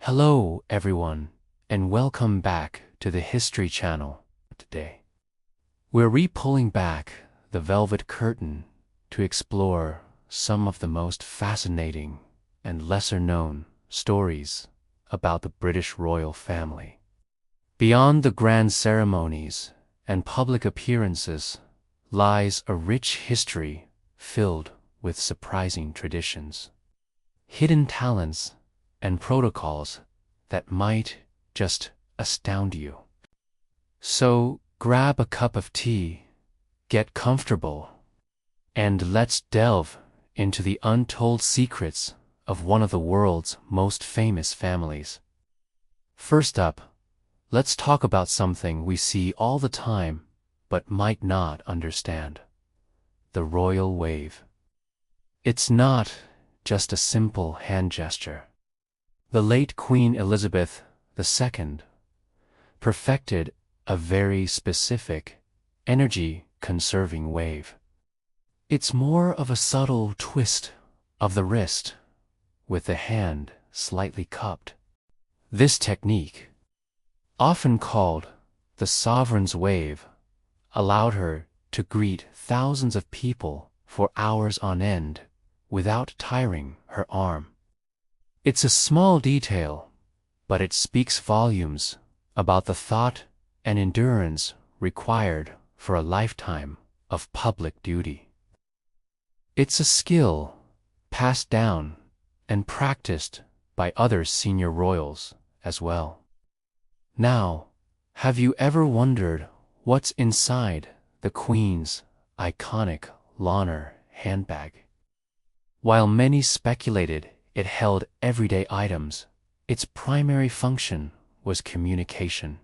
Hello, everyone, and welcome back to the History Channel. Today, we're re-pulling back the velvet curtain to explore some of the most fascinating and lesser-known stories about the British royal family. Beyond the grand ceremonies and public appearances lies a rich history filled with surprising traditions, hidden talents, and protocols that might just astound you. So grab a cup of tea, get comfortable, and let's delve into the untold secrets of one of the world's most famous families. First up, let's talk about something we see all the time but might not understand: the royal wave. It's not just a simple hand gesture. The late Queen Elizabeth II perfected a very specific, energy-conserving wave. It's more of a subtle twist of the wrist, with the hand slightly cupped. This technique, often called the sovereign's wave, allowed her to greet thousands of people for hours on end without tiring her arm. It's a small detail, but it speaks volumes about the thought and endurance required for a lifetime of public duty. It's a skill passed down and practiced by other senior royals as well. Now, have you ever wondered what's inside the Queen's iconic Launer handbag? While many speculated it held everyday items, its primary function was communication.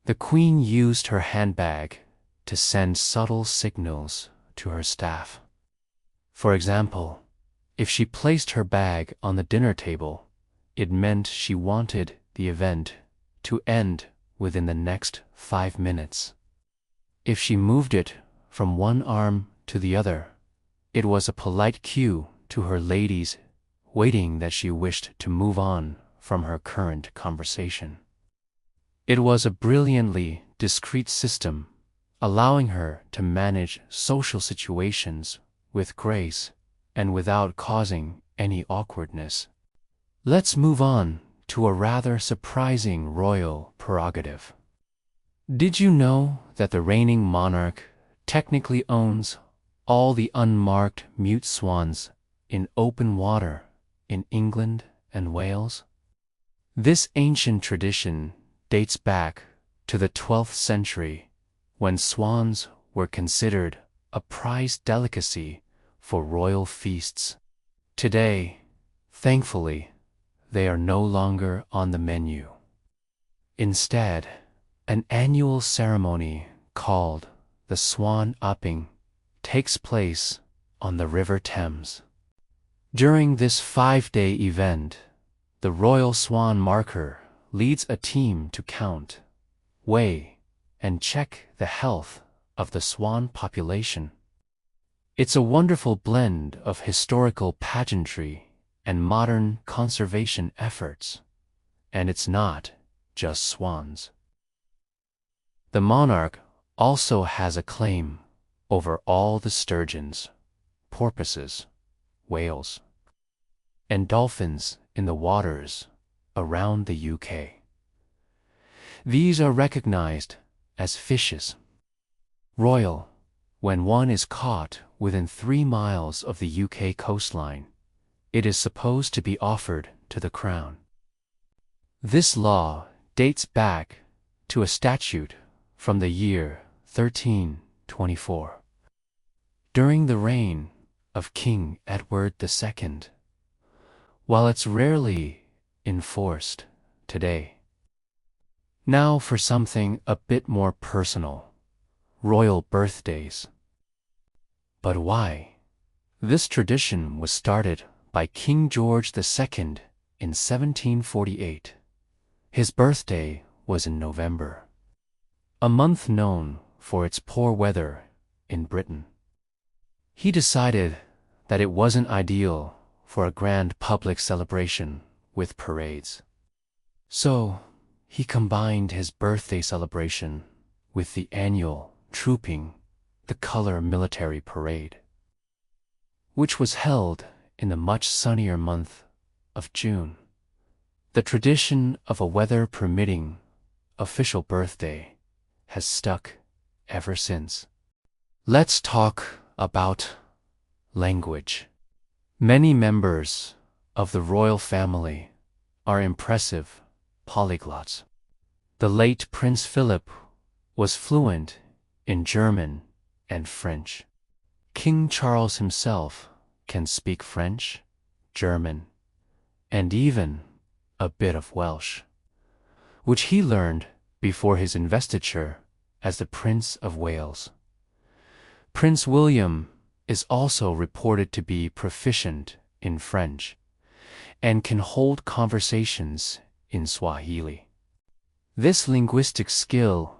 The Queen used her handbag to send subtle signals to her staff. For example, if she placed her bag on the dinner table, it meant she wanted the event to end within the next 5 minutes. If she moved it from one arm to the other, it was a polite cue to her ladies waiting that she wished to move on from her current conversation. It was a brilliantly discreet system, allowing her to manage social situations with grace and without causing any awkwardness. Let's move on to a rather surprising royal prerogative. Did you know that the reigning monarch technically owns all the unmarked mute swans in open water in England and Wales? This ancient tradition dates back to the 12th century, when swans were considered a prized delicacy for royal feasts. Today, thankfully, they are no longer on the menu. Instead, an annual ceremony called the Swan Upping takes place on the River Thames. During this 5-day event, the Royal Swan Marker leads a team to count, weigh, and check the health of the swan population. It's a wonderful blend of historical pageantry and modern conservation efforts, and it's not just swans. The monarch also has a claim over all the sturgeons, porpoises, whales, and dolphins in the waters around the UK. These are recognized as fishes. Royal, when one is caught within 3 miles of the UK coastline, it is supposed to be offered to the Crown. This law dates back to a statute from the year 1324. During the reign of King Edward II, while it's rarely enforced today. Now for something a bit more personal: royal birthdays. But why? This tradition was started by King George II in 1748. His birthday was in November, a month known for its poor weather in Britain. He decided that it wasn't ideal for a grand public celebration with parades. So, he combined his birthday celebration with the annual trooping the color military parade, which was held in the much sunnier month of June. The tradition of a weather-permitting official birthday has stuck ever since. Let's talk about language. Many members of the royal family are impressive polyglots. The late Prince Philip was fluent in German and French. King Charles himself can speak French, German, and even a bit of Welsh, which he learned before his investiture as the Prince of Wales. Prince William is also reported to be proficient in French and can hold conversations in Swahili. This linguistic skill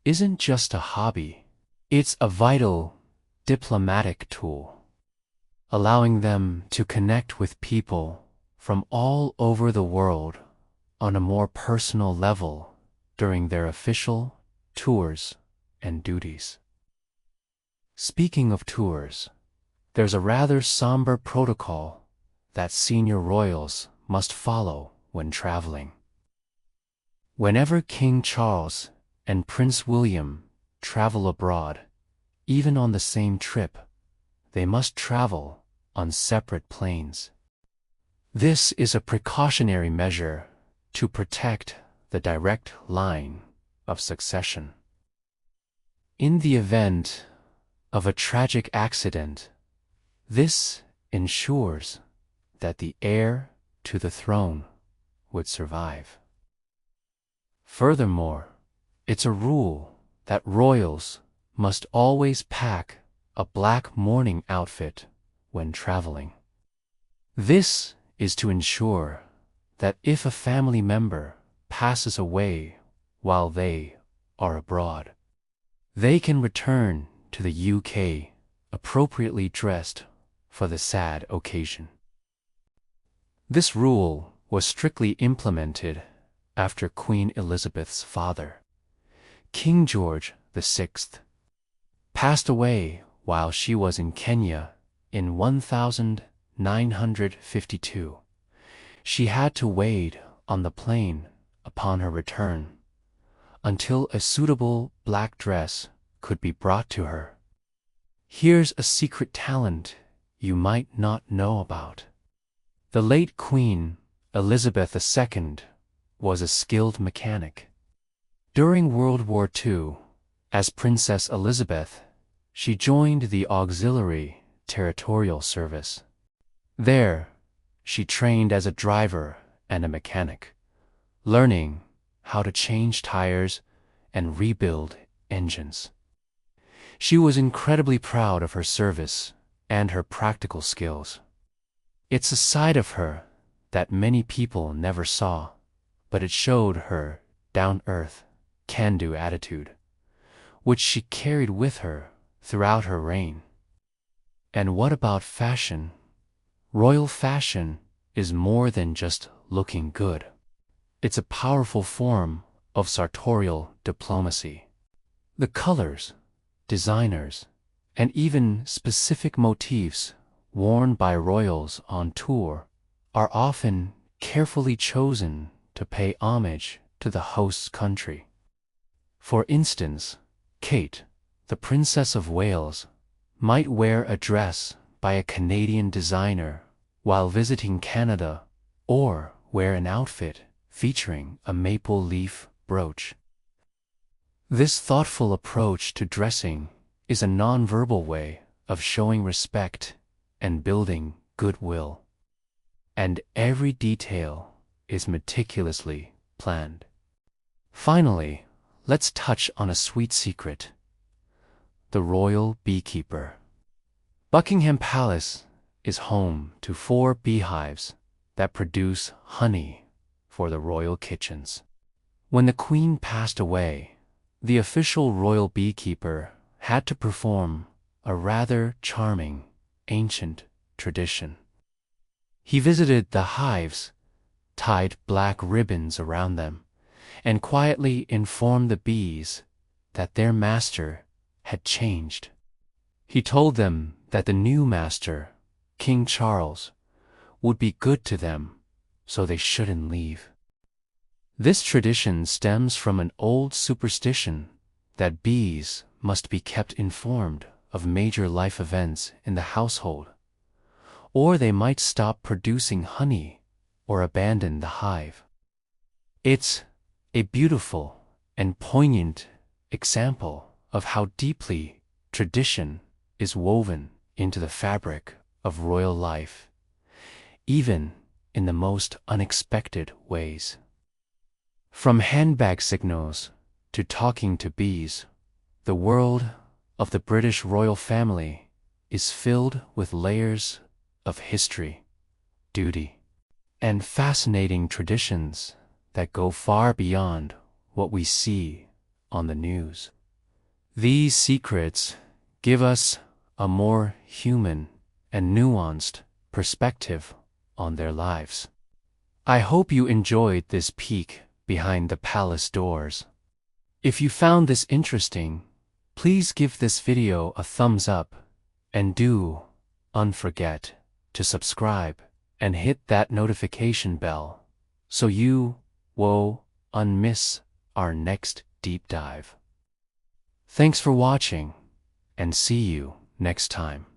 isn't just a hobby, it's a vital diplomatic tool, allowing them to connect with people from all over the world on a more personal level during their official tours and duties. Speaking of tours, there's a rather somber protocol that senior royals must follow when traveling. Whenever King Charles and Prince William travel abroad, even on the same trip, they must travel on separate planes. This is a precautionary measure to protect the direct line of succession. In the event of a tragic accident, this ensures that the heir to the throne would survive. Furthermore, it's a rule that royals must always pack a black mourning outfit when traveling. This is to ensure that if a family member passes away while they are abroad, they can return to the UK appropriately dressed for the sad occasion. This rule was strictly implemented after Queen Elizabeth's father, King George VI, passed away while she was in Kenya in 1952. She had to wait on the plane upon her return until a suitable black dress could be brought to her. Here's a secret talent you might not know about. The late Queen Elizabeth II was a skilled mechanic. During World War II, as Princess Elizabeth, she joined the Auxiliary Territorial Service. There, she trained as a driver and a mechanic, learning how to change tires and rebuild engines. She was incredibly proud of her service and her practical skills. It's a side of her that many people never saw, but it showed her down-earth, can-do attitude, which she carried with her throughout her reign. And what about fashion? Royal fashion is more than just looking good. It's a powerful form of sartorial diplomacy. The colors, designers, and even specific motifs worn by royals on tour are often carefully chosen to pay homage to the host's country. For instance, Kate, the Princess of Wales, might wear a dress by a Canadian designer while visiting Canada, or wear an outfit featuring a maple leaf brooch. This thoughtful approach to dressing is a nonverbal way of showing respect and building goodwill. And every detail is meticulously planned. Finally, let's touch on a sweet secret: the royal beekeeper. Buckingham Palace is home to 4 beehives that produce honey for the royal kitchens. When the Queen passed away, the official royal beekeeper had to perform a rather charming, ancient tradition. He visited the hives tied black ribbons around them, and quietly informed the bees that their master had changed. He told them that the new master, King Charles, would be good to them, so they shouldn't leave. This tradition stems from an old superstition that bees must be kept informed of major life events in the household, or they might stop producing honey or abandon the hive. It's a beautiful and poignant example of how deeply tradition is woven into the fabric of royal life, even in the most unexpected ways. From handbag signals to talking to bees, the world of the British royal family is filled with layers of history, duty, and fascinating traditions that go far beyond what we see on the news. These secrets give us a more human and nuanced perspective on their lives. I hope you enjoyed this peek behind the palace doors. If you found this interesting, please give this video a thumbs up and don't forget to subscribe and hit that notification bell so you won't miss our next deep dive. Thanks for watching, and see you next time.